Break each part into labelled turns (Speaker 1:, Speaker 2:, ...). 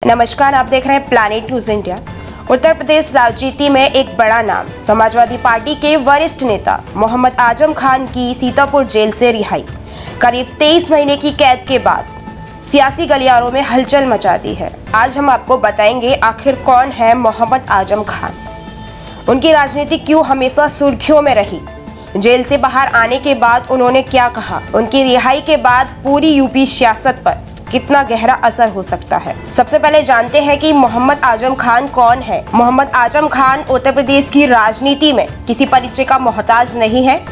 Speaker 1: नमस्कार, आप देख रहे हैं planet news India. Uttar Pradesh राजनीति में एक बड़ा नाम समाजवादी पार्टी के वरिष्ठ नेता मोहम्मद आजम खान की सीतापुर जेल से रिहाई। करीब 23 महीने की कैद के बाद सियासी गलियारों में हलचल मचा दी है। आज हम आपको बताएंगे आखिर कौन है मोहम्मद आजम खान, उनकी राजनीति क्यों हमेशा सुर्खियों में रही, जेल से बाहर आने के बाद उन्होंने क्या कहा, उनकी रिहाई के बाद पूरी यूपी सियासत पर कितना गहरा असर हो सकता है। सबसे पहले जानते हैं कि मोहम्मद आजम खान कौन है। मोहम्मद आजम खान उत्तर प्रदेश की राजनीति में किसी परिचय का मोहताज नहीं है।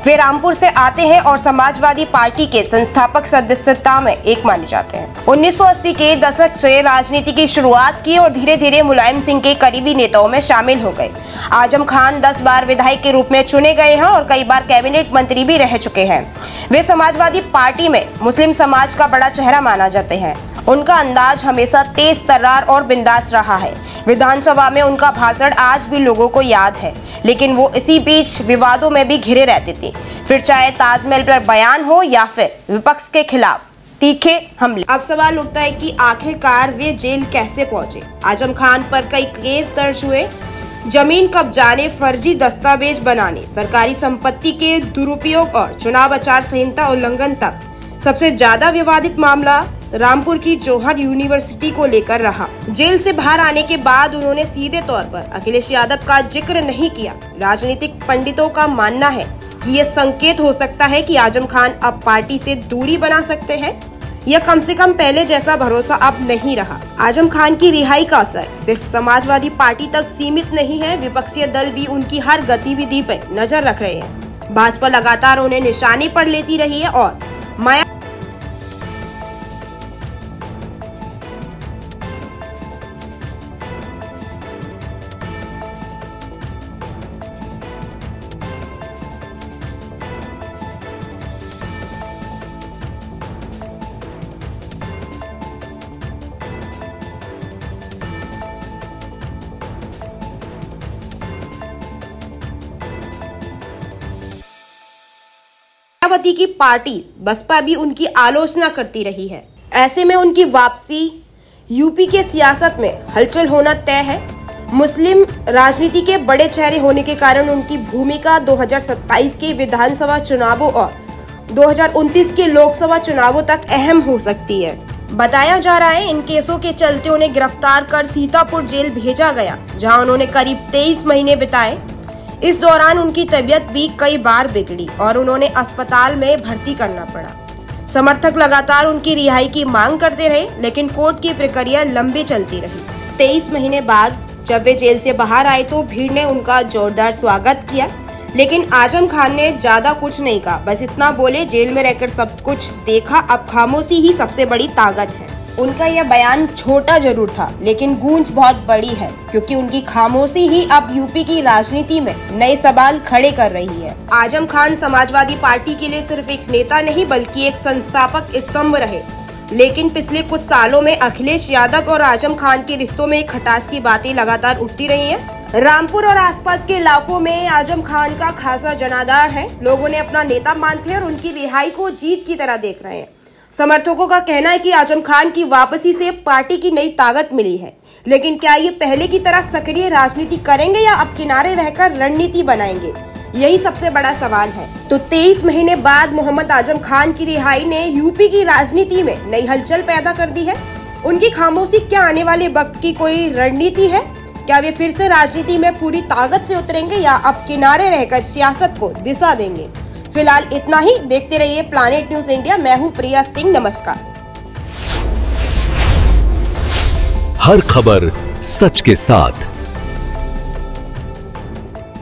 Speaker 1: वे रामपुर से आते हैं और समाजवादी पार्टी के संस्थापक सदस्यता में एक माने जाते हैं। 1980 के दशक से राजनीति की शुरुआत की और धीरे धीरे मुलायम सिंह के करीबी नेताओं में शामिल हो गए। आजम खान 10 बार विधायक के रूप में चुने गए हैं और कई बार कैबिनेट मंत्री भी रह चुके हैं। वे समाजवादी पार्टी में मुस्लिम समाज का बड़ा चेहरा माना जाते हैं। उनका अंदाज हमेशा तेज तर्रार और बिंदास रहा है। विधानसभा में उनका भाषण आज भी लोगों को याद है, लेकिन वो इसी बीच विवादों में भी घिरे रहते थे, फिर चाहे ताजमहल पर बयान हो या फिर विपक्ष के खिलाफ तीखे हमले। अब सवाल उठता है कि आखिरकार वे जेल कैसे पहुंचे। आजम खान पर कई केस दर्ज हुए, जमीन कब्जाने, फर्जी दस्तावेज बनाने, सरकारी संपत्ति के दुरुपयोग और चुनाव आचार संहिता उल्लंघन तक। सबसे ज्यादा विवादित मामला रामपुर की जौहर यूनिवर्सिटी को लेकर रहा। जेल से बाहर आने के बाद उन्होंने सीधे तौर पर अखिलेश यादव का जिक्र नहीं किया। राजनीतिक पंडितों का मानना है कि ये संकेत हो सकता है कि आजम खान अब पार्टी से दूरी बना सकते हैं, या कम से कम पहले जैसा भरोसा अब नहीं रहा। आजम खान की रिहाई का असर सिर्फ समाजवादी पार्टी तक सीमित नहीं है, विपक्षी दल भी उनकी हर गतिविधि पर नजर रख रहे हैं। भाजपा लगातार उन्हें निशाने पर लेती रही है और मायावती की पार्टी बसपा भी उनकी आलोचना करती रही है। ऐसे में उनकी वापसी यूपी के सियासत में हलचल होना तय है। मुस्लिम राजनीति के बड़े चेहरे होने के कारण उनकी भूमिका 2027 के विधानसभा चुनावों और 2029 के लोकसभा चुनावों तक अहम हो सकती है। बताया जा रहा है इन केसों के चलते उन्हें गिरफ्तार कर सीतापुर जेल भेजा गया, जहां उन्होंने करीब 23 महीने बिताए। इस दौरान उनकी तबीयत भी कई बार बिगड़ी और उन्होंने अस्पताल में भर्ती करना पड़ा। समर्थक लगातार उनकी रिहाई की मांग करते रहे, लेकिन कोर्ट की प्रक्रिया लंबी चलती रही। 23 महीने बाद जब वे जेल से बाहर आए तो भीड़ ने उनका जोरदार स्वागत किया, लेकिन आजम खान ने ज्यादा कुछ नहीं कहा। बस इतना बोले, जेल में रहकर सब कुछ देखा, अब खामोशी ही सबसे बड़ी ताकत है। उनका यह बयान छोटा जरूर था, लेकिन गूंज बहुत बड़ी है, क्योंकि उनकी खामोशी ही अब यूपी की राजनीति में नए सवाल खड़े कर रही है। आजम खान समाजवादी पार्टी के लिए सिर्फ एक नेता नहीं, बल्कि एक संस्थापक स्तंभ रहे। लेकिन पिछले कुछ सालों में अखिलेश यादव और आजम खान के रिश्तों में खटास की बातें लगातार उठती रही हैं। रामपुर और आसपास के इलाकों में आजम खान का खासा जनाधार है। लोग उन्हें अपना नेता मानते हैं और उनकी रिहाई को जीत की तरह देख रहे हैं। समर्थकों का कहना है कि आजम खान की वापसी से पार्टी की नई ताकत मिली है, लेकिन क्या ये पहले की तरह सक्रिय राजनीति करेंगे या अब किनारे रहकर रणनीति बनाएंगे, यही सबसे बड़ा सवाल है। तो 23 महीने बाद मोहम्मद आजम खान की रिहाई ने यूपी की राजनीति में नई हलचल पैदा कर दी है। उनकी खामोशी क्या आने वाले वक्त की कोई रणनीति है? क्या वे फिर से राजनीति में पूरी ताकत से उतरेंगे या अब किनारे रहकर सियासत को दिशा देंगे? फिलहाल इतना ही। देखते रहिए प्लैनेट न्यूज इंडिया। मैं हूं प्रिया सिंह। नमस्कार।
Speaker 2: हर खबर सच के साथ।